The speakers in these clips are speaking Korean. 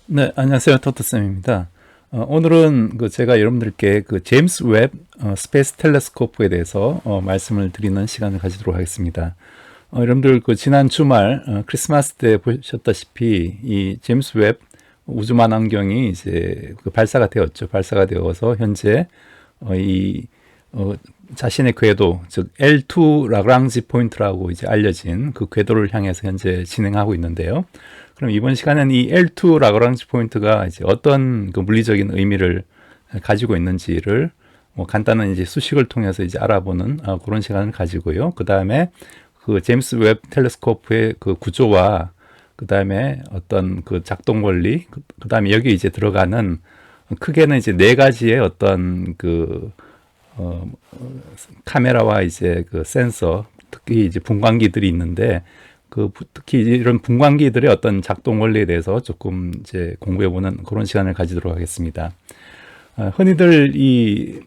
네, 안녕하세요. 토트쌤입니다. 오늘은 제가 여러분들께 그 제임스 웹 스페이스 텔레스코프에 대해서 말씀을 드리는 시간을 가지도록 하겠습니다. 여러분들 그 지난 주말 크리스마스 때 보셨다시피 이 제임스 웹 우주만원경이 이제 그 발사가 되었죠. 발사가 되어서 현재 이 자신의 궤도, 즉 L2 라그랑지 포인트라고 이제 알려진 그 궤도를 향해서 현재 진행하고 있는데요. 그럼 이번 시간에는 이 L2 라그랑지 포인트가 이제 어떤 그 물리적인 의미를 가지고 있는지를 간단한 이제 수식을 통해서 이제 알아보는 그런 시간을 가지고요. 그 다음에 그 제임스 웹 텔레스코프의 그 구조와 그 다음에 어떤 그 작동 원리, 그 다음에 여기 이제 들어가는 크게는 이제 네 가지의 어떤 그 카메라와 이제 그 센서, 특히 이제 분광기들이 있는데 특히 이런 분광기들의 어떤 작동 원리에 대해서 조금 이제 공부해보는 그런 시간을 가지도록 하겠습니다. 흔히들 이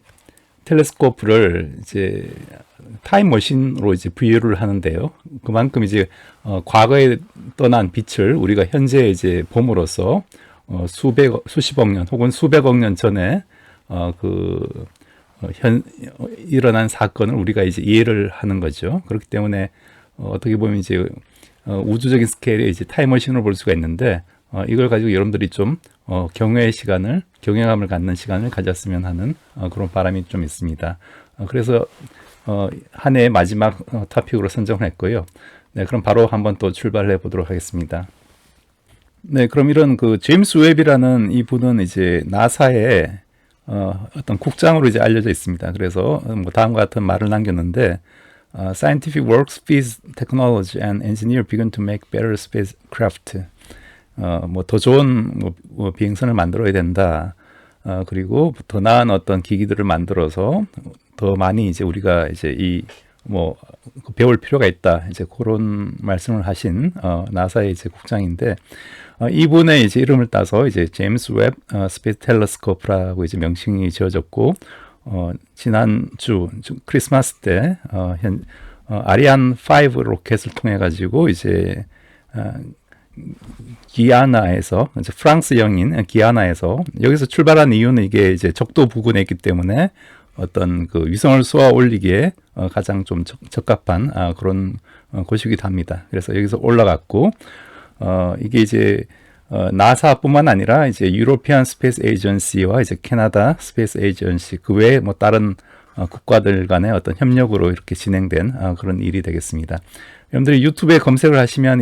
텔레스코프를 이제 타임머신으로 이제 비유를 하는데요. 그만큼 이제 과거에 떠난 빛을 우리가 현재 이제 봄으로써 수십억 년 혹은 수백억 년 전에 일어난 사건을 우리가 이제 이해를 하는 거죠. 그렇기 때문에 어떻게 보면 이제 우주적인 스케일의 이제 타임머신을 볼 수가 있는데 이걸 가지고 여러분들이 좀 경외감을 갖는 시간을 가졌으면 하는 그런 바람이 좀 있습니다. 그래서 한 해의 마지막 토픽으로 선정을 했고요. 네, 그럼 바로 한번 또 출발해 보도록 하겠습니다. 네, 그럼 이런 그 제임스 웹이라는 이 분은 이제 나사의 어떤 국장으로 이제 알려져 있습니다. 그래서 뭐 다음과 같은 말을 남겼는데 scientific work speeds technology and engineer begin to make better spacecraft. 뭐 더 좋은 비행선을 만들어야 된다. 그리고 더 나은 어떤 기기들을 만들어서 더 많이 이제 우리가 이제 배울 필요가 있다. 이제 그런 말씀을 하신 나사의 이제 국장인데 이분의 이제 이름을 따서 이제 제임스 웹 스페이스 텔레스코프라고 이제 명칭이 지어졌고 지난주 크리스마스 때 아리안 5 로켓을 통해 가지고 이제 기아나에서 이제 프랑스 영인 기아나에서 여기서 출발한 이유는 이게 이제 적도 부근에 있기 때문에 어떤 그 위성을 쏘아 올리기에 가장 좀 적합한 그런 곳이기도 합니다. 그래서 여기서 올라갔고 이게 이제 나사뿐만 아니라 이제 유로피안 스페이스 에이전시와 이제 캐나다 스페이스 에이전시 그 외에 뭐 다른 국가들 간의 어떤 협력으로 이렇게 진행된 그런 일이 되겠습니다. 여러분들이 유튜브에 검색을 하시면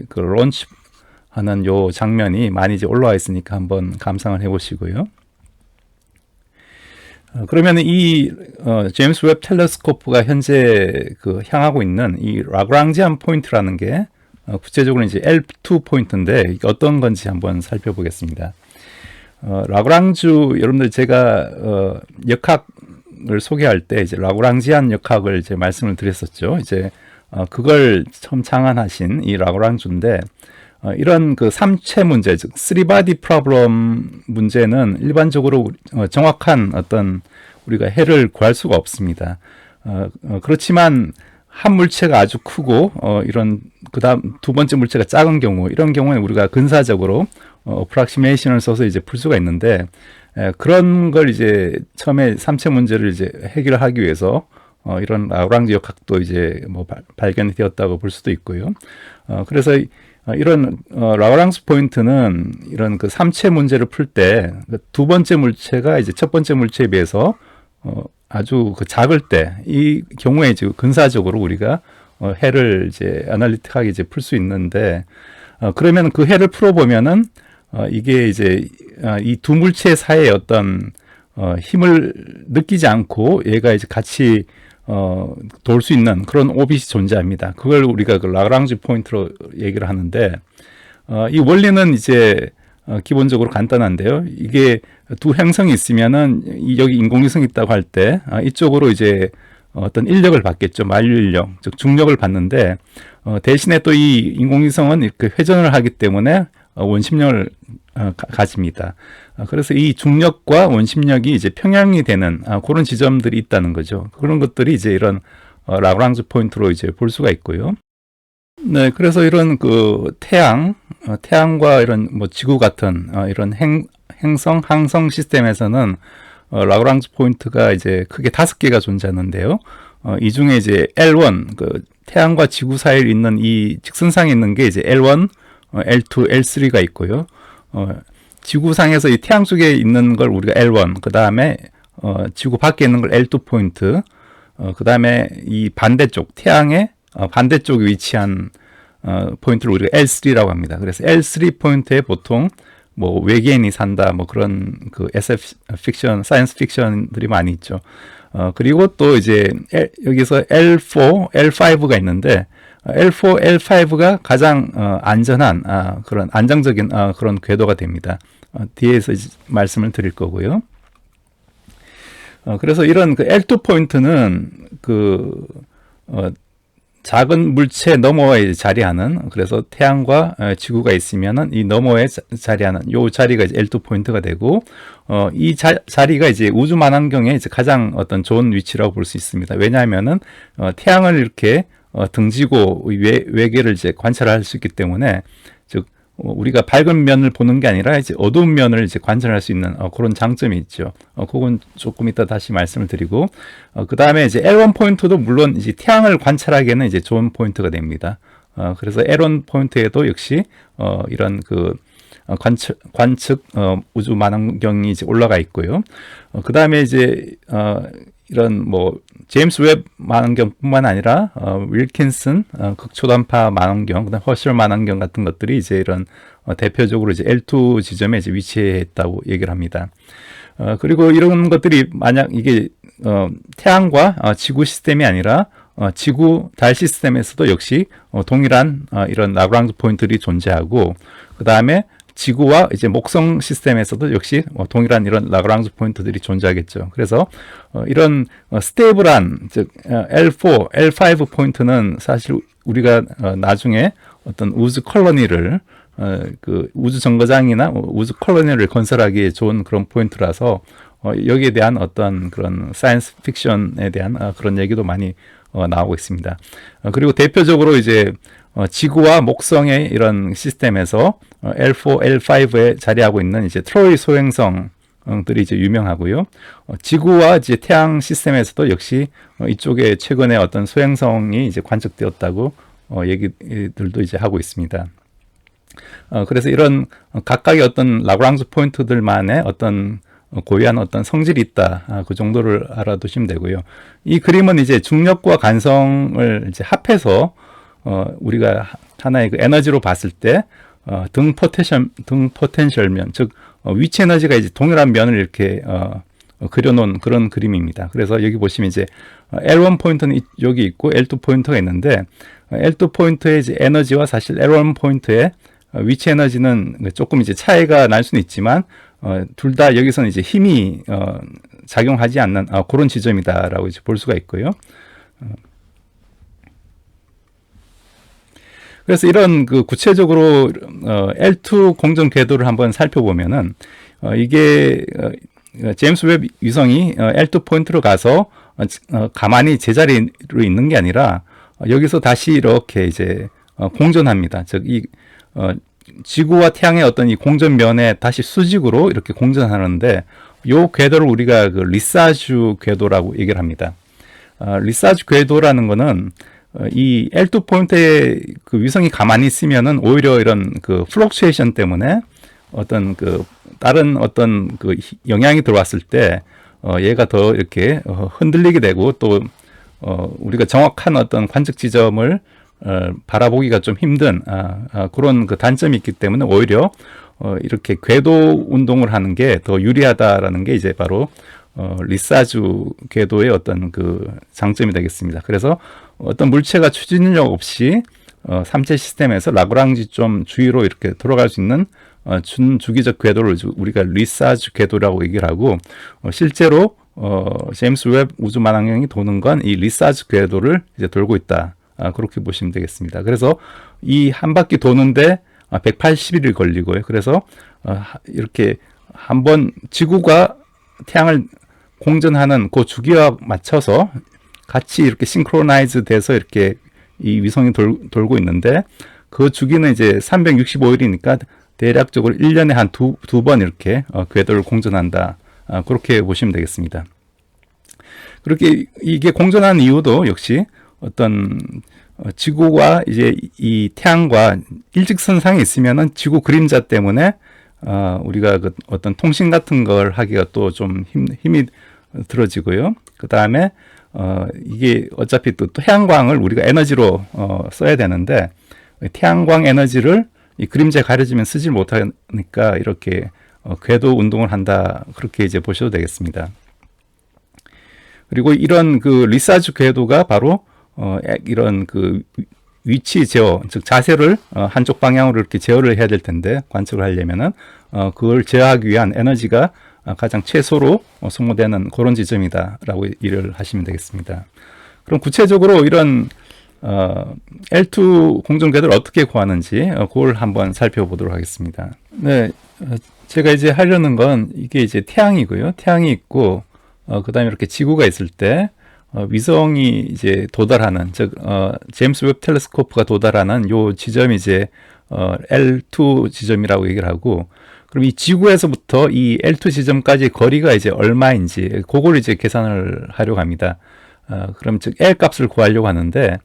그 론치 하는 요 장면이 많이 이제 올라와 있으니까 한번 감상을 해보시고요. 그러면 이 제임스 웹 텔레스코프가 현재 그 향하고 있는 이 라그랑지안 포인트라는 게 구체적으로 이제 L2 포인트인데 이게 어떤 건지 한번 살펴보겠습니다. 라그랑주 여러분들 제가 역학을 소개할 때 이제 라그랑지안 역학을 이제 말씀을 드렸었죠. 이제 그걸 처음 창안하신 이 라그랑주인데 이런 그 삼체 문제, 즉 3body problem 문제는 일반적으로 정확한 어떤 우리가 해를 구할 수가 없습니다. 그렇지만 한 물체가 아주 크고 이런 그다음 두 번째 물체가 작은 경우 이런 경우에 우리가 근사적으로 어프락시메이션을 써서 이제 풀 수가 있는데 그런 걸 이제 처음에 삼체 문제를 이제 해결하기 위해서 이런 라그랑지 역학도 이제 뭐 발견이 되었다고 볼 수도 있고요. 그래서 이런 라그랑지 포인트는 이런 그 삼체 문제를 풀 때 두 번째 물체가 이제 첫 번째 물체에 비해서 아주 그 작을 때 이 경우에 이제 근사적으로 우리가 해를 이제 애널리틱하게 이제 풀 수 있는데 그러면 그 해를 풀어보면은 이게 이제 이 두 물체 사이의 어떤 힘을 느끼지 않고 얘가 이제 같이 돌 수 있는 그런 오빗이 존재합니다. 그걸 우리가 그 라그랑지 포인트로 얘기를 하는데 이 원리는 이제 기본적으로 간단한데요. 이게 두 행성이 있으면은 여기 인공위성이 있다고 할 때 이쪽으로 이제 어떤 인력을 받겠죠. 만류 인력, 즉 중력을 받는데 대신에 또 이 인공위성은 이렇게 회전을 하기 때문에 원심력을 가집니다. 그래서 이 중력과 원심력이 이제 평행이 되는 그런 지점들이 있다는 거죠. 그런 것들이 이제 이런 라그랑지 포인트로 이제 볼 수가 있고요. 네, 그래서 이런 그 태양과 이런 뭐 지구 같은 이런 행성, 항성 시스템에서는 라그랑지 포인트가 이제 크게 5개가 존재하는데요. 이 중에 이제 L1, 그 태양과 지구 사이에 있는 이 직선상에 있는 게 이제 L1, L2, L3가 있고요. 지구상에서 이 태양 쪽에 있는 걸 우리가 L1, 그 다음에 지구 밖에 있는 걸 L2 포인트, 그 다음에 이 반대쪽, 태양의 반대쪽에 위치한 포인트를 우리가 L3라고 합니다. 그래서 L3 포인트에 보통 뭐 외계인이 산다, 뭐 그런 그 SF 픽션, 사이언스 픽션들이 많이 있죠. 그리고 또 이제 여기서 L4, L5가 있는데 L4, L5가 가장 안전한 그런 안정적인 그런 궤도가 됩니다. 뒤에서 말씀을 드릴 거고요. 그래서 이런 그 L2 포인트는 그 작은 물체 너머에 자리하는, 그래서 태양과 지구가 있으면은 이 너머에 자리하는 요 자리가 이제 L2 포인트가 되고, 이 자리가 이제 우주 만환경에 이제 가장 어떤 좋은 위치라고 볼 수 있습니다. 왜냐하면은 태양을 이렇게 등지고 외계를 이제 관찰할 수 있기 때문에, 즉 우리가 밝은 면을 보는 게 아니라 이제 어두운 면을 이제 관찰할 수 있는 그런 장점이 있죠. 그건 조금 이따 다시 말씀을 드리고, 그 다음에 이제 L1 포인트도 물론 이제 태양을 관찰하기에는 이제 좋은 포인트가 됩니다. 그래서 L1 포인트에도 역시 이런 그 관측 우주 만환경이 이제 올라가 있고요. 그 다음에 이제 이런 뭐 제임스 웹 만환경뿐만 아니라 윌킨슨 극초단파 만환경, 그다음 허셜 만환경 같은 것들이 이제 이런 대표적으로 이제 L2 지점에 이제 위치해 있다고 얘기를 합니다. 그리고 이런 것들이 만약 이게 태양과 지구 시스템이 아니라 지구 달 시스템에서도 역시 동일한 이런 라그랑지 포인트들이 존재하고, 그 다음에 지구와 이제 목성 시스템에서도 역시 동일한 이런 라그랑지 포인트들이 존재하겠죠. 그래서 이런 스테이블한, 즉 L4, L5 포인트는 사실 우리가 나중에 어떤 우주 콜로니를 그 우주 정거장이나 우주 콜로니를 건설하기에 좋은 그런 포인트라서 여기에 대한 어떤 그런 사이언스 픽션에 대한 그런 얘기도 많이 나오고 있습니다. 그리고 대표적으로 이제 지구와 목성의 이런 시스템에서 L4, L5에 자리하고 있는 이제 트로이 소행성들이 이제 유명하고요. 지구와 이제 태양 시스템에서도 역시 이쪽에 최근에 어떤 소행성이 이제 관측되었다고 얘기들도 이제 하고 있습니다. 그래서 이런 각각의 어떤 라그랑지 포인트들만의 어떤 고유한 어떤 성질이 있다. 그 정도를 알아두시면 되고요. 이 그림은 이제 중력과 간성을 이제 합해서 우리가 하나의 그 에너지로 봤을 때 등 포텐셜면, 즉 위치 에너지가 이제 동일한 면을 이렇게 그려놓은 그런 그림입니다. 그래서 여기 보시면 이제 L1 포인트는 여기 있고 L2 포인트가 있는데, L2 포인트의 이제 에너지와 사실 L1 포인트의 위치 에너지는 조금 이제 차이가 날 수는 있지만 둘 다 여기서는 이제 힘이 작용하지 않는 그런 지점이다라고 이제 볼 수가 있고요. 그래서 이런 그 구체적으로 L2 공전 궤도를 한번 살펴보면은 이게 제임스 웹 위성이 L2 포인트로 가서 가만히 제자리로 있는 게 아니라 여기서 다시 이렇게 이제 공전합니다. 즉 이 지구와 태양의 어떤 이 공전면에 다시 수직으로 이렇게 공전하는데, 요 궤도를 우리가 그 리사주 궤도라고 얘기를 합니다. 리사주 궤도라는 거는 이 L2 포인트에 그 위성이 가만히 있으면은 오히려 이런 그 플럭추에이션 때문에 어떤 그 다른 어떤 그 영향이 들어왔을 때 얘가 더 이렇게 흔들리게 되고, 또 우리가 정확한 어떤 관측 지점을 바라보기가 좀 힘든 그런 그 단점이 있기 때문에 오히려 이렇게 궤도 운동을 하는 게 더 유리하다라는 게 이제 바로 리사주 궤도의 어떤 그 장점이 되겠습니다. 그래서 어떤 물체가 추진력 없이 삼체 시스템에서 라그랑지 좀 주위로 이렇게 돌아갈 수 있는 준주기적 궤도를 우리가 리사주 궤도라고 얘기를 하고, 실제로 제임스 웹 우주 만환경이 도는 건 이 리사주 궤도를 이제 돌고 있다. 그렇게 보시면 되겠습니다. 그래서 이 한 바퀴 도는데 180일이 걸리고요. 그래서 이렇게 한번 지구가 태양을 공전하는 그 주기와 맞춰서 같이 이렇게 싱크로나이즈 돼서 이렇게 이 위성이 돌고 있는데 그 주기는 이제 365일이니까 대략적으로 1년에 한 두 번 이렇게 궤도를 공전한다. 그렇게 보시면 되겠습니다. 그렇게 이게 공전하는 이유도 역시 어떤 지구와 이제 이 태양과 일직선상에 있으면은 지구 그림자 때문에 우리가 그 어떤 통신 같은 걸 하기가 또 좀 힘이 들어지고요. 그 다음에 이게 어차피 또 태양광을 우리가 에너지로 써야 되는데 태양광 에너지를 이 그림자에 가려지면 쓰지 못하니까 이렇게 궤도 운동을 한다. 그렇게 이제 보셔도 되겠습니다. 그리고 이런 그 리사주 궤도가 바로 이런 그 위치 제어, 즉 자세를 한쪽 방향으로 이렇게 제어를 해야 될 텐데 관측을 하려면은 그걸 제어하기 위한 에너지가 가장 최소로 소모되는 그런 지점이다라고 이해를 하시면 되겠습니다. 그럼 구체적으로 이런 L2 공전 궤도를 어떻게 구하는지 그걸 한번 살펴보도록 하겠습니다. 네, 제가 이제 하려는 건 이게 이제 태양이고요. 태양이 있고 그다음에 이렇게 지구가 있을 때 위성이 이제 도달하는, 즉 제임스 웹 텔레스코프가 도달하는 요 지점이 이제 L2 지점이라고 얘기를 하고, 그럼 이 지구에서부터 이 L2 지점까지 거리가 이제 얼마인지 그걸 이제 계산을 하려고 합니다. 그럼 즉 L 값을 구하려고 하는데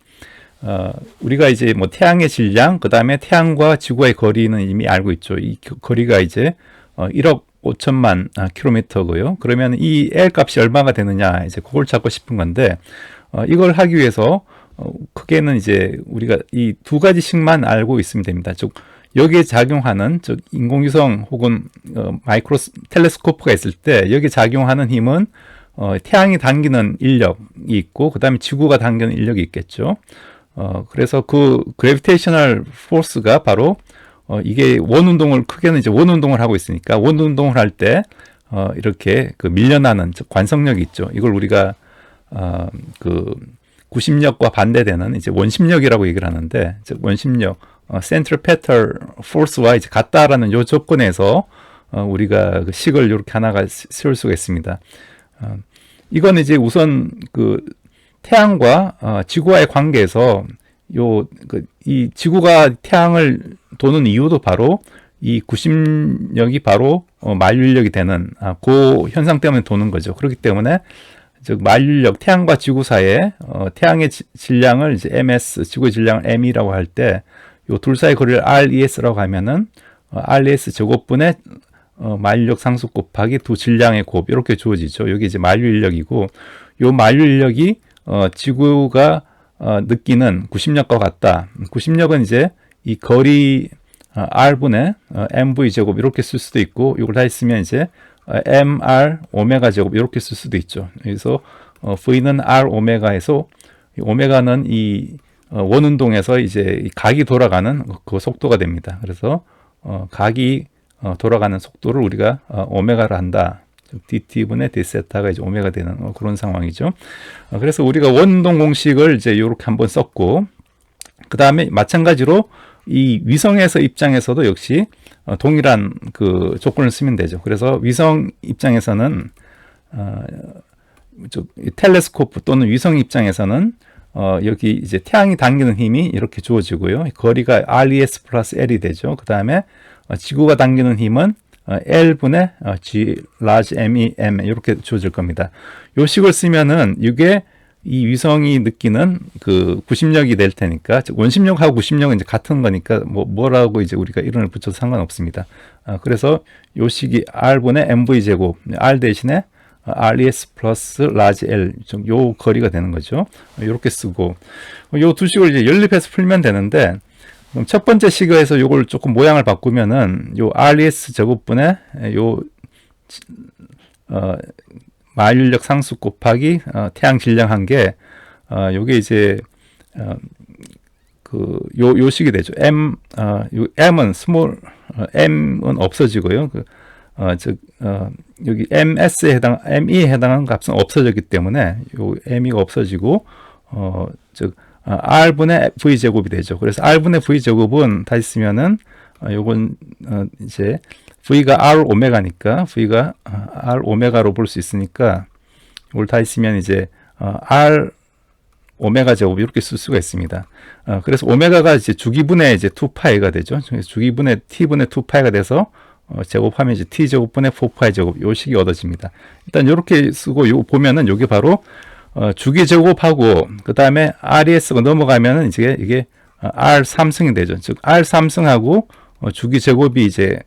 우리가 이제 뭐 태양의 질량, 그 다음에 태양과 지구의 거리는 이미 알고 있죠. 이 거리가 이제 1억 5천만 킬로미터고요. 그러면 이 L 값이 얼마가 되느냐, 이제 그걸 찾고 싶은 건데, 이걸 하기 위해서 크게는 이제 우리가 이 두 가지씩만 알고 있으면 됩니다. 즉 여기에 작용하는, 즉 인공위성 혹은 마이크로 텔레스코프가 있을 때 여기에 작용하는 힘은 태양이 당기는 인력이 있고, 그 다음에 지구가 당기는 인력이 있겠죠. 그래서 그 그래비테이셔널 포스가 바로 이게 원운동을, 크게는 이제 원운동을 하고 있으니까 원운동을 할 때 이렇게 그 밀려나는, 즉 관성력이 있죠. 이걸 우리가 그 구심력과 반대되는 이제 원심력이라고 얘기를 하는데, 즉 원심력, 센트리페탈 포스와 이제 같다라는 요 조건에서 우리가 그 식을 이렇게 하나가 세울 수가 있습니다. 이건 이제 우선 그 태양과 지구와의 관계에서 이 지구가 태양을 도는 이유도 바로 이 구심력이 바로 만류인력이 되는 그 현상 때문에 도는 거죠. 그렇기 때문에 즉 만류인력, 태양과 지구 사이에 태양의 질량을 이제 ms, 지구의 질량을 m이라고 할 때 요 둘 사이 거리를 RES라고 하면은 RES 제곱분의 만류인력 상수 곱하기 두 질량의 곱, 이렇게 주어지죠. 여기 이제 만류인력이고, 요 만류인력이 지구가 느끼는 구심력과 같다. 구심력은 이제 이 거리 R분의 mv 제곱 이렇게 쓸 수도 있고, 이걸 다 있으면 이제 mr 오메가 제곱 이렇게 쓸 수도 있죠. 그래서 v는 r 오메가에서, 오메가는 이 원운동에서 이제 각이 돌아가는 그 속도가 됩니다. 그래서 각이 돌아가는 속도를 우리가 오메가를 한다. dt분의 d세타가 이제 오메가 되는 그런 상황이죠. 그래서 우리가 원운동 공식을 이제 이렇게 한번 썼고, 그 다음에 마찬가지로 이 위성에서 입장에서도 역시 동일한 그 조건을 쓰면 되죠. 그래서 위성 입장에서는 텔레스코프 또는 위성 입장에서는 여기 이제 태양이 당기는 힘이 이렇게 주어지고요. 거리가 RES 플러스 L이 되죠. 그 다음에 지구가 당기는 힘은 L분의 G large MEM 이렇게 주어질 겁니다. 요 식을 쓰면은 이게 이 위성이 느끼는 그 구심력이 될 테니까, 즉 원심력하고 구심력은 이제 같은 거니까 뭐라고 이제 우리가 이론을 붙여도 상관없습니다. 그래서 요 식이 R분의 MV 제곱, R 대신에 RES 플러스 large L, 요 거리가 되는 거죠. 이렇게 쓰고, 요 두 식을 이제 연립해서 풀면 되는데, 그럼 첫 번째 식에서 요걸 조금 모양을 바꾸면은 요 RES 제곱분의 요 만류인력 상수 곱하기 태양 질량 한 게 요게 이제 요 식이 되죠. 요 m은 스몰 m은 없어지고요. 즉 여기 MS에 해당, ME에 해당하는 값은 없어졌기 때문에 요 ME가 없어지고 즉 R분의 V제곱이 되죠. 그래서 R분의 V제곱은 다시 쓰면은 요건 이제 V가 R 오메가니까 V가 R 오메가로 볼 수 있으니까 이걸 다시 쓰면 이제 R 오메가 제곱 이렇게 쓸 수가 있습니다. 그래서 오메가가 이제 주기분의 이제 2파이가 되죠. 주기분의 t분의 2파이가 돼서 제곱하면 이제 t 제곱분의 4파이 제곱 요 식이 얻어집니다. 일단 이렇게 쓰고 요 보면은 요게 바로 주기 제곱하고 그 다음에 RES가 넘어가면은 이게 R3승이 되죠. 즉 R3승하고 주기 제곱이 이제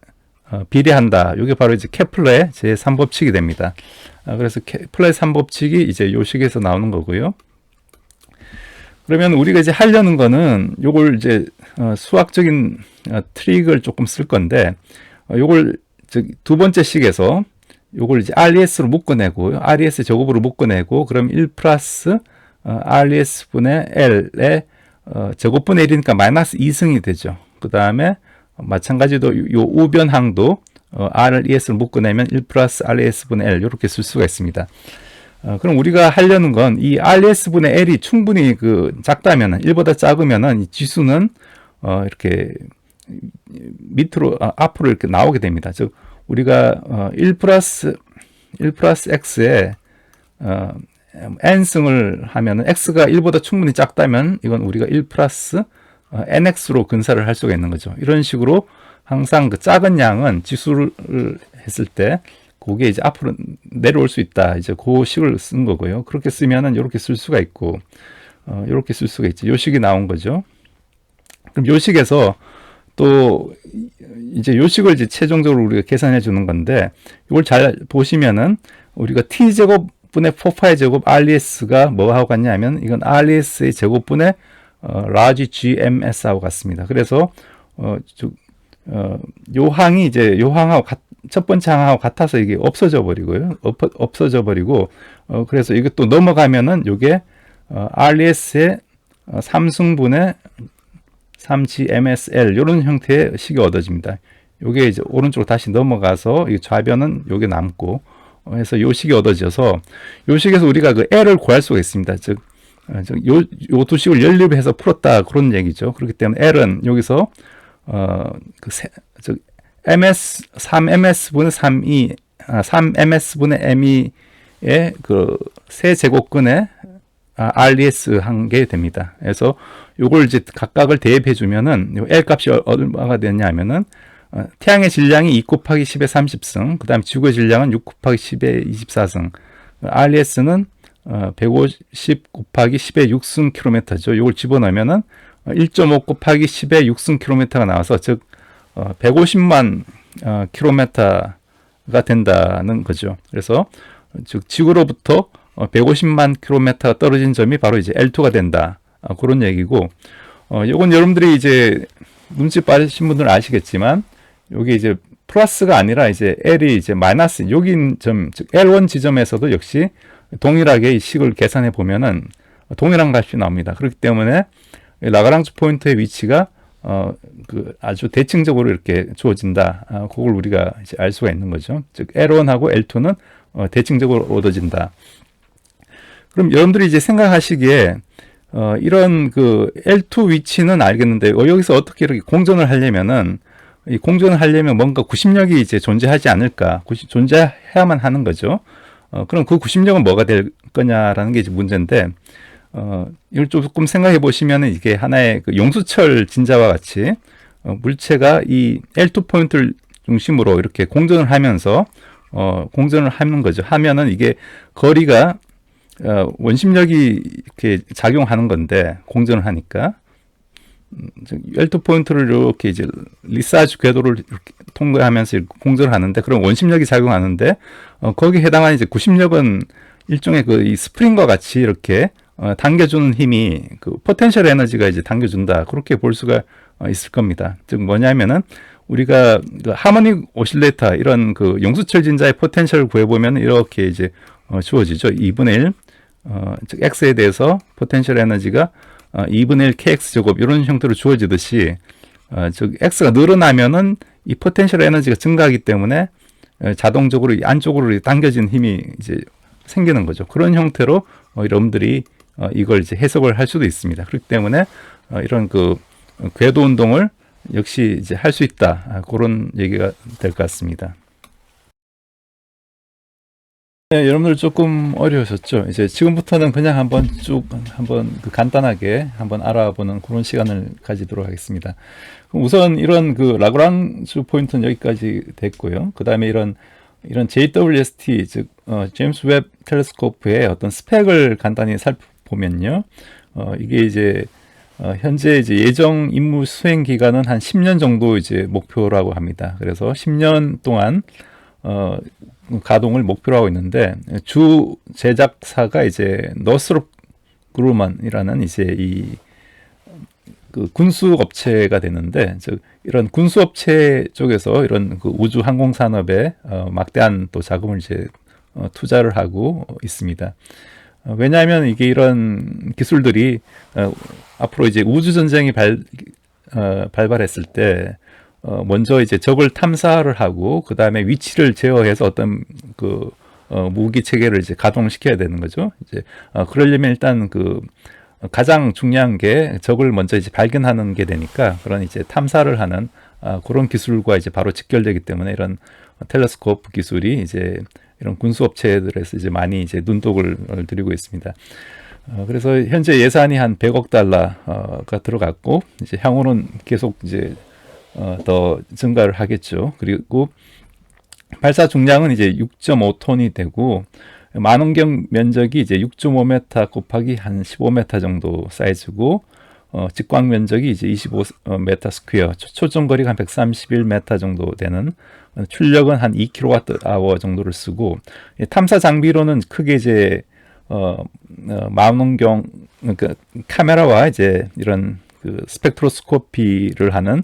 비례한다. 이게 바로 이제 케플러의 제3법칙이 됩니다. 그래서 케플러의 3법칙이 이제 요 식에서 나오는 거고요. 그러면 우리가 이제 하려는 거는 요걸 이제 수학적인 트릭을 조금 쓸 건데 요걸 두 번째 식에서 요걸 이제 RES로 묶어내고 RES 제곱으로 묶어내고 그럼 1 플러스 RES 분의 L의 제곱분의 1이니까 마이너스 2승이 되죠. 그 다음에 마찬가지로 요 우변항도 RES를 묶어내면 1 플러스 RES 분의 L 이렇게 쓸 수가 있습니다. 그럼 우리가 하려는 건 이 RES 분의 L이 충분히 작다면은 1보다 작으면은 이 지수는 이렇게 밑으로 앞으로 이렇게 나오게 됩니다. 즉 우리가 1 플러스 x에 n승을 하면은 x가 1보다 충분히 작다면 이건 우리가 1 플러스 nx로 근사를 할 수가 있는 거죠. 이런 식으로 항상 그 작은 양은 지수를 했을 때 그게 이제 앞으로 내려올 수 있다. 이제 그 식을 쓴 거고요. 그렇게 쓰면은 이렇게 쓸 수가 있고, 이렇게 쓸 수가 있죠. 요 식이 나온 거죠. 그럼 요 식에서 또 이제 요 식을 이제 최종적으로 우리가 계산해 주는 건데, 이걸 잘 보시면은 우리가 t 제곱분의 4파이 제곱 RES가 뭐하고 같냐면 이건 RES의 제곱분의 large GMS하고 같습니다. 그래서 요 항이 이제 요 항하고 첫 번째 항하고 같아서 이게 없어져 버리고요. 없어져 버리고 그래서 이것도 넘어가면은 요게 RES의 3승분의 3GMSL 이런 형태의 식이 얻어집니다. 요게 이제 오른쪽으로 다시 넘어가서 이 좌변은 요게 남고 해서 요 식이 얻어져서 요 식에서 우리가 그 L을 구할 수가 있습니다. 즉 요 두 식을 연립해서 풀었다 그런 얘기죠. 그렇기 때문에 L은 여기서 ms 3ms분의 3ms분의 me의 그 세 제곱근의 RES 한 게 됩니다. 그래서 요걸 이제 각각을 대입해 주면은 요 L 값이 얼마가 되냐면은 태양의 질량이 2 곱하기 10의 30승, 그 다음에 지구의 질량은 6 곱하기 10의 24승, RES는 150 곱하기 10의 6승 킬로미터죠. 이걸 집어넣으면은 1.5 곱하기 10의 6승 킬로미터가 나와서 즉 150만 킬로미터가 된다는 거죠. 그래서 즉 지구로부터 150만 킬로미터가 떨어진 점이 바로 이제 L2가 된다. 그런 얘기고, 이건 여러분들이 이제 눈치 빠르신 분들은 아시겠지만, 여기 이제 플러스가 아니라 이제 L이 이제 마이너스, 여기 점, 즉 L1 지점에서도 역시 동일하게 이 식을 계산해 보면은 동일한 값이 나옵니다. 그렇기 때문에 라그랑주 포인트의 위치가 아주 대칭적으로 이렇게 주어진다. 그걸 우리가 이제 알 수가 있는 거죠. 즉 L1하고 L2는 대칭적으로 얻어진다. 그럼 여러분들이 이제 생각하시기에 이런 그 L2 위치는 알겠는데 여기서 어떻게 이렇게 공전을 하려면은 이 공전을 하려면 뭔가 구심력이 이제 존재하지 않을까? 존재해야만 하는 거죠. 그럼 그 구심력은 뭐가 될 거냐라는 게 이제 문제인데, 이걸 조금 생각해 보시면은 이게 하나의 그 용수철 진자와 같이 물체가 이 L2 포인트를 중심으로 이렇게 공전을 하면서 공전을 하는 거죠. 하면은 이게 거리가 원심력이 이렇게 작용하는 건데 공전을 하니까 L2 포인트를 이렇게 이제 리사주 궤도를 이렇게 통과하면서 공전을 하는데 그런 원심력이 작용하는데 거기에 해당하는 이제 구심력은 일종의 그 이 스프링과 같이 이렇게 당겨주는 힘이 그 포텐셜 에너지가 이제 당겨준다 그렇게 볼 수가 있을 겁니다. 즉 뭐냐면은 우리가 그 하모닉 오실레이터 이런 그 용수철 진자의 포텐셜을 구해보면 이렇게 이제 주어지죠. 2분의 1 즉 x에 대해서 포텐셜 에너지가 2분의 1 kx 제곱 이런 형태로 주어지듯이 즉 x가 늘어나면은 이 포텐셜 에너지가 증가하기 때문에 자동적으로 이 안쪽으로 당겨진 힘이 이제 생기는 거죠. 그런 형태로 여러분들이 이걸 이제 해석을 할 수도 있습니다. 그렇기 때문에 이런 그 궤도 운동을 역시 이제 할 수 있다. 그런 얘기가 될 것 같습니다. 네, 여러분들 조금 어려우셨죠? 이제 지금부터는 그냥 한번 그 간단하게 한번 알아보는 그런 시간을 가지도록 하겠습니다. 그럼 우선 이런 그 라그랑주 포인트는 여기까지 됐고요. 그 다음에 이런 JWST, 즉 제임스 웹 텔레스코프의 어떤 스펙을 간단히 살펴보면요. 이게 이제 현재 이제 예정 임무 수행 기간은 한 10년 정도 이제 목표라고 합니다. 그래서 10년 동안 가동을 목표로 하고 있는데, 주 제작사가 이제 너스롭 그루먼이라는 이제 그 군수 업체가 되는데, 즉 이런 군수 업체 쪽에서 이런 그 우주 항공 산업에 막대한 또 자금을 이제 투자를 하고 있습니다. 왜냐하면 이게 이런 기술들이 앞으로 이제 우주 전쟁이 발발했을 때 먼저 이제 적을 탐사를 하고 그 다음에 위치를 제어해서 어떤 그 무기 체계를 이제 가동시켜야 되는 거죠. 이제 그러려면 일단 그 가장 중요한 게 적을 먼저 이제 발견하는 게 되니까, 그런 이제 탐사를 하는 그런 기술과 이제 바로 직결되기 때문에 이런 텔레스코프 기술이 이제 이런 군수 업체들에서 이제 많이 이제 눈독을 들이고 있습니다. 그래서 현재 예산이 한 100억 달러가 들어갔고, 이제 향후는 계속 이제 더 증가를 하겠죠. 그리고 발사 중량은 이제 6.5톤이 되고, 만원경 면적이 이제 6.5m 곱하기 한 15m 정도 사이즈고, 직광 면적이 이제 25m 스퀘어, 초점 거리가 한 131m 정도 되는, 출력은 한 2kWh 정도를 쓰고, 탐사 장비로는 크게 이제 망원경, 그러니까 카메라와 이제 이런 그 스펙트로스코피를 하는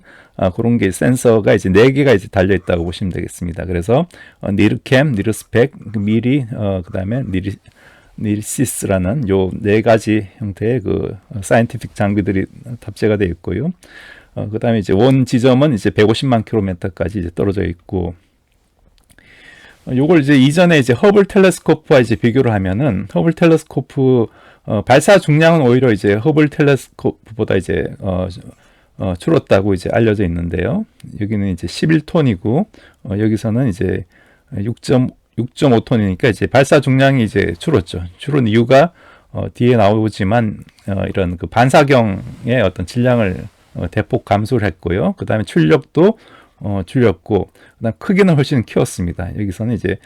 그런 게 센서가 이제 4개가 이제 달려 있다고 보시면 되겠습니다. 그래서 니르캠, 니르스펙, 미리, 그다음에 니르시스라는 요 4가지 형태의 그 사이언티픽 장비들이 탑재가 되어 있고요. 그다음에 이제 원 지점은 이제 150만 킬로미터까지 이제 떨어져 있고, 요걸 이제 이전에 이제 허블 텔레스코프와 이제 비교를 하면은, 허블 텔레스코프 발사 중량은 오히려 이제 허블 텔레스코프보다 이제 줄었다고 이제 알려져 있는데요. 여기는 이제 11톤이고 여기서는 이제 6.5톤이니까 이제 발사 중량이 이제 줄었죠. 줄은 이유가 뒤에 나오지만 이런 그 반사경의 어떤 질량을 대폭 감소를 했고요. 그 다음에 출력도 줄였고, 그다음 크기는 훨씬 키웠습니다. 여기서는 이제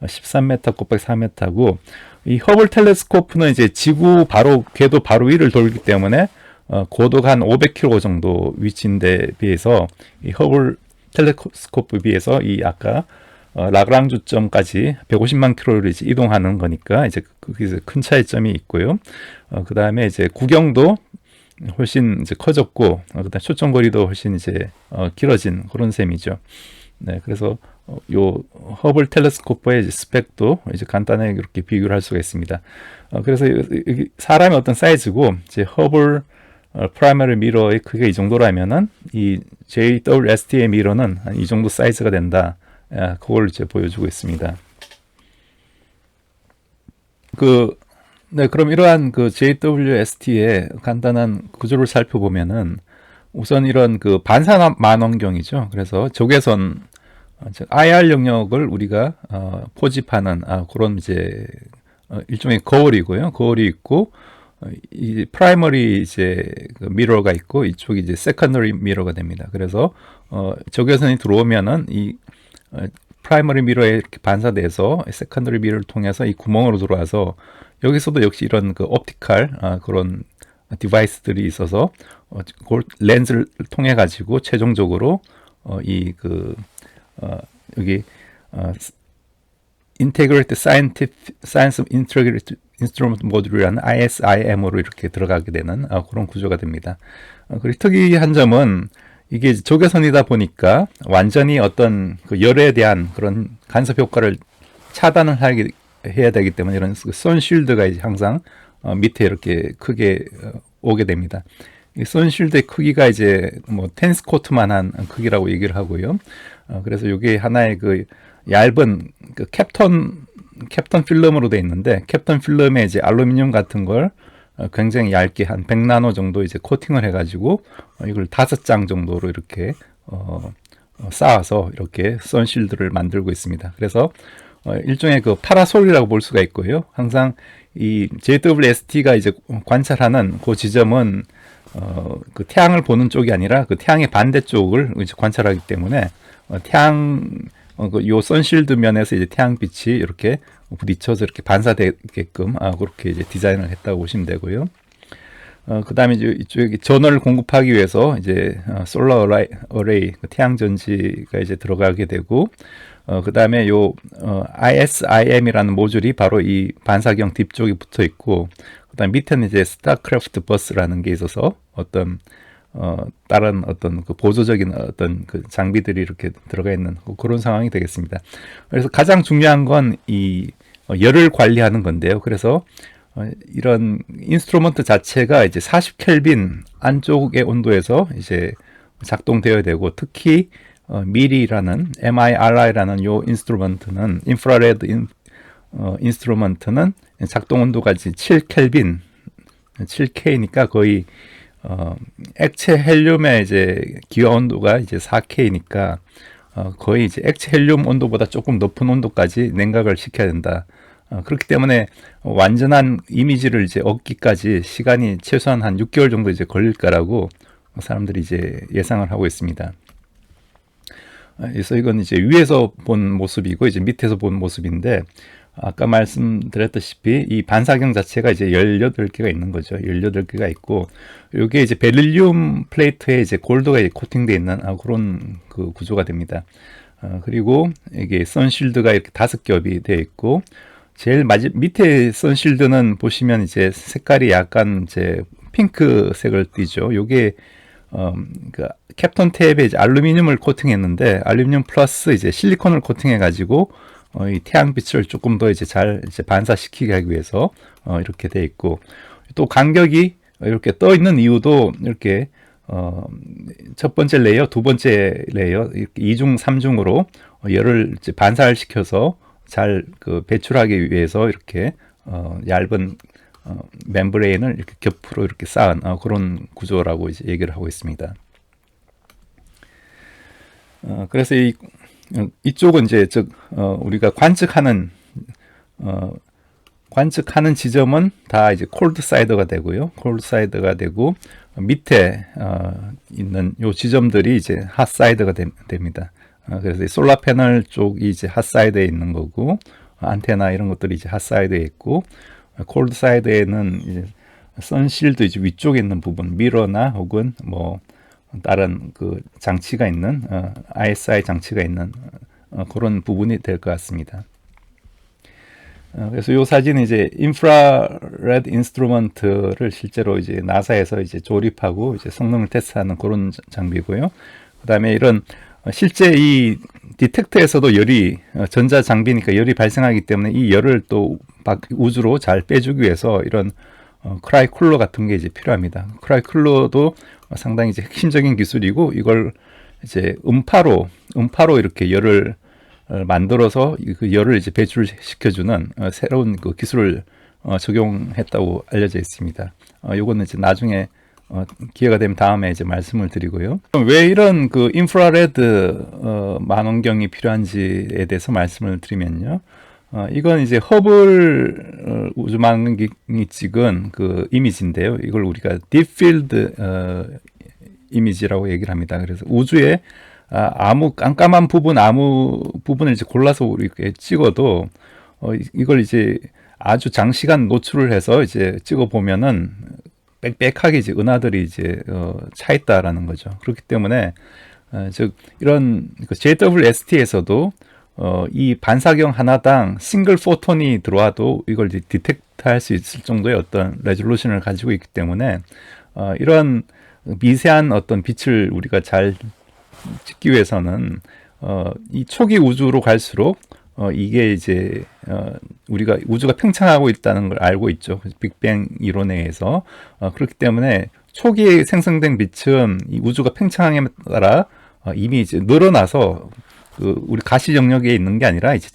13m 곱하기 4m고, 이 허블 텔레스코프는 이제 지구 궤도 바로 위를 돌기 때문에 고도가 한 500km 정도 위치인데 비해서, 이 허블 텔레스코프에 비해서 이 아까 라그랑주점까지 150만 킬로를 이제 이동하는 거니까 이제 거기서 큰 차이점이 있고요. 그 다음에 이제 구경도 훨씬 이제 커졌고, 그다음 초점 거리도 훨씬 이제 길어진 그런 셈이죠. 네, 그래서 요 허블 텔레스코프의 이제 스펙도 이제 간단하게 이렇게 비교를 할 수가 있습니다. 그래서 여기 사람의 어떤 사이즈고, 이제 허블 프라이머리 미러의 크기가 이 정도라면은 이 JWST의 미러는 한 이 정도 사이즈가 된다. 그걸 이제 보여주고 있습니다. 네, 그럼 이러한 그 JWST의 간단한 구조를 살펴보면은, 우선 이런 그 반사 만원경이죠. 그래서 적외선, 즉 IR 영역을 우리가 포집하는 그런 이제 일종의 거울이고요. 거울이 있고, 이 프라이머리 이제 그 미러가 있고, 이쪽이 이제 세컨더리 미러가 됩니다. 그래서 적외선이 들어오면은 이 프라이머리 미러에 이렇게 반사돼서 세컨더리 미러를 통해서 이 구멍으로 들어와서, 여기서도 역시 이런 그 옵티컬 그런 디바이스들이 있어서 그걸 렌즈를 통해 가지고 최종적으로 여기 Integrated Science of Integrated Instrument Module이라는 ISIM으로 이렇게 들어가게 되는 그런 구조가 됩니다. 그리고 특이한 점은, 이게 적외선이다 보니까 완전히 어떤 그 열에 대한 그런 간섭 효과를 차단을 해야 되기 때문에 이런 선쉴드가 항상 밑에 이렇게 크게 오게 됩니다. 이 선쉴드의 크기가 이제 뭐 테니스 코트만한 크기라고 얘기를 하고요. 그래서 이게 하나의 그 얇은 그 캡톤 필름으로 되어 있는데, 캡톤 필름에 이제 알루미늄 같은 걸 굉장히 얇게 한 100나노 정도 이제 코팅을 해가지고 이걸 5장 정도로 이렇게 쌓아서 이렇게 선실드를 만들고 있습니다. 그래서 일종의 그 파라솔이라고 볼 수가 있고요. 항상 이 JWST가 이제 관찰하는 그 지점은 그 태양을 보는 쪽이 아니라 그 태양의 반대쪽을 이제 관찰하기 때문에 요 선실드 면에서 이제 태양빛이 이렇게 부딪혀서 이렇게 반사되게끔 그렇게 이제 디자인을 했다고 보시면 되고요. 그 다음에 이쪽에 전원을 공급하기 위해서 이제 솔라 어레이, 태양 전지가 이제 들어가게 되고, 그 다음에 요 ISIM이라는 모듈이 바로 이 반사경 뒤쪽에 붙어 있고, 그 다음 밑에는 이제 스타크래프트 버스라는 게 있어서 어떤 다른 어떤 그 보조적인 어떤 그 장비들이 이렇게 들어가 있는 그런 상황이 되겠습니다. 그래서 가장 중요한 건 이 열을 관리하는 건데요. 그래서 이런 인스트루먼트 자체가 이제 40켈빈 안쪽의 온도에서 이제 작동되어야 되고, 특히 MIRI라는 요 인스트루먼트는 인스트루먼트는 작동 온도가 이제 7켈빈, 7K니까 거의 액체 헬륨의 이제 기화 온도가 이제 4K니까 거의 이제 액체 헬륨 온도보다 조금 높은 온도까지 냉각을 시켜야 된다. 그렇기 때문에 완전한 이미지를 이제 얻기까지 시간이 최소한 한 6개월 정도 이제 걸릴 거라고 사람들이 이제 예상을 하고 있습니다. 그래서 이건 이제 위에서 본 모습이고 이제 밑에서 본 모습인데, 아까 말씀드렸다시피 이 반사경 자체가 이제 18개가 있는 거죠. 18개가 있고, 이게 이제 베릴륨 플레이트에 이제 골드가 이제 코팅되어 있는 그런 그 구조가 됩니다. 그리고 이게 선실드가 이렇게 5겹이 되어 있고, 제일 밑에 선실드는 보시면 이제 색깔이 약간 이제 핑크색을 띠죠. 요게 그 캡톤 탭에 이제 알루미늄을 코팅했는데, 알루미늄 플러스 이제 실리콘을 코팅해가지고 이 태양빛을 조금 더 이제 잘 이제 반사시키게 하기 위해서 이렇게 돼 있고, 또 간격이 이렇게 떠 있는 이유도 이렇게 첫 번째 레이어, 두 번째 레이어, 이렇게 2중, 3중으로 열을 이제 반사를 시켜서 잘 그 배출하기 위해서 이렇게 얇은 멤브레인을 이렇게 겹으로 이렇게 쌓은 그런 구조라고 이제 얘기를 하고 있습니다. 그래서 이쪽은 이제 우리가 관측하는 지점은 다 이제 콜드 사이드가 되고요. 콜드 사이드가 되고, 밑에 있는 요 지점들이 이제 핫 사이드가 됩니다. 그래서 이 솔라 패널 쪽이 이제 핫 사이드에 있는 거고, 안테나 이런 것들이 이제 핫 사이드에 있고, 콜드 사이드에는 이제 선실드 이제 위쪽에 있는 부분, 미러나 혹은 뭐 다른 그 장치가 있는 ISI 장치가 있는 그런 부분이 될 것 같습니다. 그래서 이 사진은 이제 인프라레드 인스트루먼트를 실제로 이제 나사에서 이제 조립하고 이제 성능을 테스트하는 그런 장비고요. 그다음에 이런 실제 이 디텍터에서도 열이 전자 장비니까 열이 발생하기 때문에 이 열을 또 우주로 잘 빼주기 위해서 이런 크라이 쿨러 같은 게 이제 필요합니다. 크라이 쿨러도 상당히 이제 핵심적인 기술이고, 이걸 이제 음파로 이렇게 열을 만들어서 그 열을 이제 배출시켜주는 새로운 그 기술을 적용했다고 알려져 있습니다. 요거는 이제 나중에 기회가 되면 다음에 이제 말씀을 드리고요. 왜 이런 그 인프라레드 망원경이 필요한지에 대해서 말씀을 드리면요. 이건 이제 허블 우주망원경이 찍은 그 이미지인데요. 이걸 우리가 딥필드 이미지라고 얘기를 합니다. 그래서 우주에 아무 깜깜한 아무 부분을 이제 골라서 우리가 찍어도 이걸 이제 아주 장시간 노출을 해서 이제 찍어 보면은 빽빽하게 이제 은하들이 이제 차 있다라는 거죠. 그렇기 때문에 즉 이런 JWST에서도 이 반사경 하나당 싱글 포톤이 들어와도 이걸 이제 디텍트할 수 있을 정도의 어떤 레졸루션을 가지고 있기 때문에 이런 미세한 어떤 빛을 우리가 잘 찍기 위해서는 이 초기 우주로 갈수록 이게 이제 우리가 우주가 팽창하고 있다는 걸 알고 있죠. 빅뱅 이론에 의해서. 그렇기 때문에 초기에 생성된 빛은 이 우주가 팽창함에 따라 이미 이제 늘어나서 그 우리 가시 영역에 있는 게 아니라 이제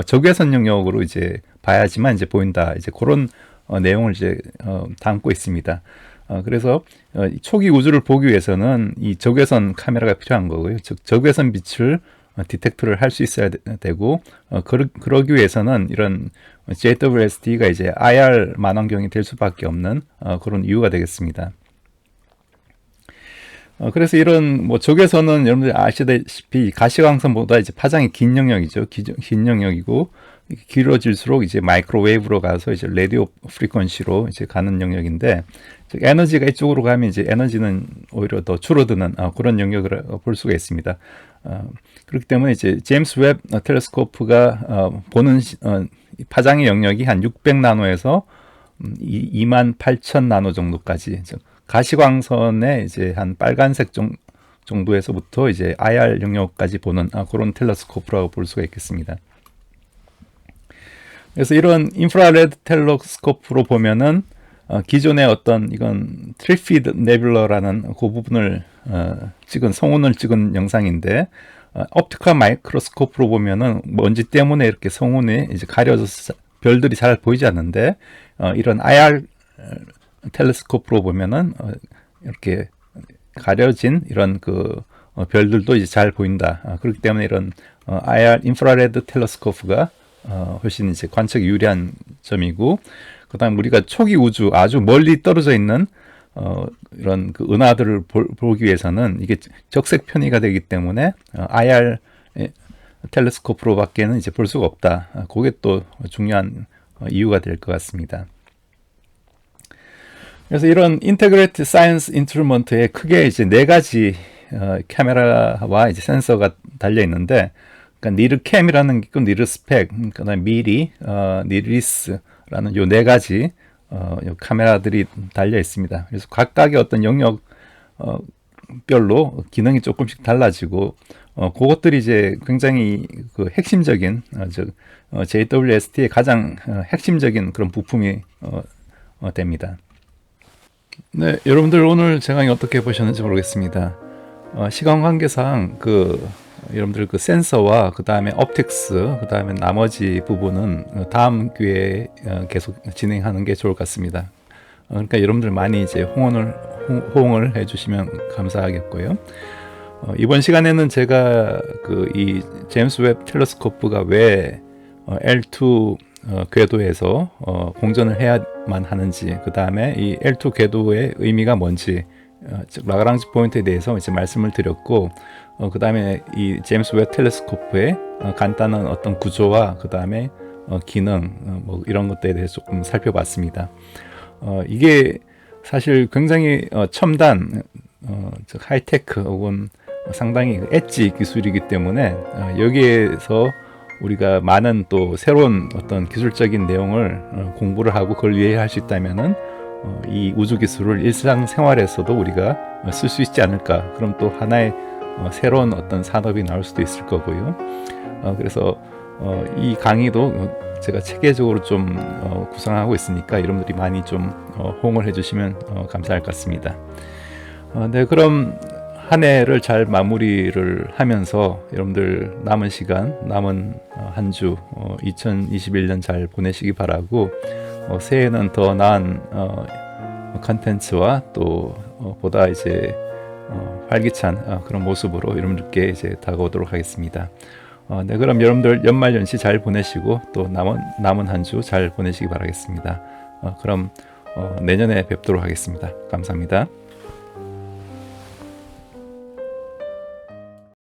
적외선 영역으로 이제 봐야지만 이제 보인다. 이제 그런 내용을 이제 담고 있습니다. 그래서 초기 우주를 보기 위해서는 이 적외선 카메라가 필요한 거고요. 즉 적외선 빛을 디텍트를 할 수 있어야 되고 그러기 위해서는 이런 JWST가 이제 IR 만환경이 될 수밖에 없는 그런 이유가 되겠습니다. 그래서 이런 뭐 적외선은 여러분들 아시다시피 가시광선보다 이제 파장이 긴 영역이죠. 긴 영역이고 길어질수록 이제 마이크로웨이브로 가서 이제 라디오 프리퀀시로 이제 가는 영역인데 에너지가 이쪽으로 가면 이제 에너지는 오히려 더 줄어드는 그런 영역을 볼 수가 있습니다. 그렇기 때문에 이제 제임스 웹 텔레스코프가 보는 파장의 영역이 한 600나노에서 28,000 나노 정도까지 가시광선의 이제 한 빨간색 정도에서부터 이제 IR 영역까지 보는 그런 텔레스코프라고 볼 수가 있겠습니다. 그래서 이런 인프라레드 텔레스코프로 보면은 기존의 어떤 이건 트리피드 네뷸러라는 그 부분을 성운을 찍은 영상인데 옵티컬 마이크로스코프로 보면은 먼지 때문에 이렇게 성운이 이제 가려져서 별들이 잘 보이지 않는데 이런 IR 텔레스코프로 보면은 이렇게 가려진 이런 그 별들도 이제 잘 보인다. 그렇기 때문에 이런 IR 인프라레드 텔레스코프가 훨씬 이제 관측이 유리한 점이고, 그다음 우리가 초기 우주 아주 멀리 떨어져 있는 이런 그 은하들을 보기 위해서는 이게 적색 편의가 되기 때문에 IR 텔레스코프로밖에는 이제 볼 수가 없다. 그게 또 중요한 이유가 될 것 같습니다. 그래서 이런 인테그레이티드 사이언스 인스트루먼트에 크게 이제 네 가지 카메라와 이제 센서가 달려 있는데, 그러니까 니르캠이라는 게 있고 니르스펙, 그다음에 미리, 니리스라는 요 네 가지 요 카메라들이 달려 있습니다. 그래서 각각의 어떤 영역 별로 기능이 조금씩 달라지고 그것들이 이제 굉장히 그 핵심적인 JWST의 가장 핵심적인 그런 부품이 됩니다. 네, 여러분들 오늘 제가 어떻게 보셨는지 모르겠습니다. 시간 관계상 여러분들 그 센서와 그 다음에 옵틱스, 그 다음에 나머지 부분은 다음 기회에 계속 진행하는 게 좋을 것 같습니다. 그러니까 여러분들 많이 이제 호응을 해주시면 감사하겠고요. 이번 시간에는 제가 이 제임스 웹 텔레스코프가 왜 L2 궤도에서 공전을 해야만 하는지, 그 다음에 이 L2 궤도의 의미가 뭔지, 즉 라그랑지 포인트에 대해서 이제 말씀을 드렸고, 그 다음에 이 제임스 웹 텔레스코프의 간단한 어떤 구조와 그 다음에 기능, 뭐 이런 것들에 대해서 조금 살펴봤습니다. 이게 사실 굉장히 첨단, 즉 하이테크 혹은 상당히 엣지 기술이기 때문에 여기에서 우리가 많은 또 새로운 어떤 기술적인 내용을 공부를 하고 그걸 이해할 수 있다면은 이 우주 기술을 일상생활에서도 우리가 쓸 수 있지 않을까. 그럼 또 하나의 새로운 어떤 산업이 나올 수도 있을 거고요. 그래서 이 강의도 제가 체계적으로 좀 구성하고 있으니까 여러분들이 많이 좀 호응을 해주시면 감사할 것 같습니다. 네, 그럼 한 해를 잘 마무리를 하면서 여러분들 남은 시간, 남은 한 주 2021년 잘 보내시기 바라고, 새해에는 더 나은 컨텐츠와 또 보다 이제 활기찬 그런 모습으로 여러분들께 이제 다가오도록 하겠습니다. 네, 그럼 여러분들 연말연시 잘 보내시고 또 남은 한 주 잘 보내시기 바라겠습니다. 그럼 내년에 뵙도록 하겠습니다. 감사합니다.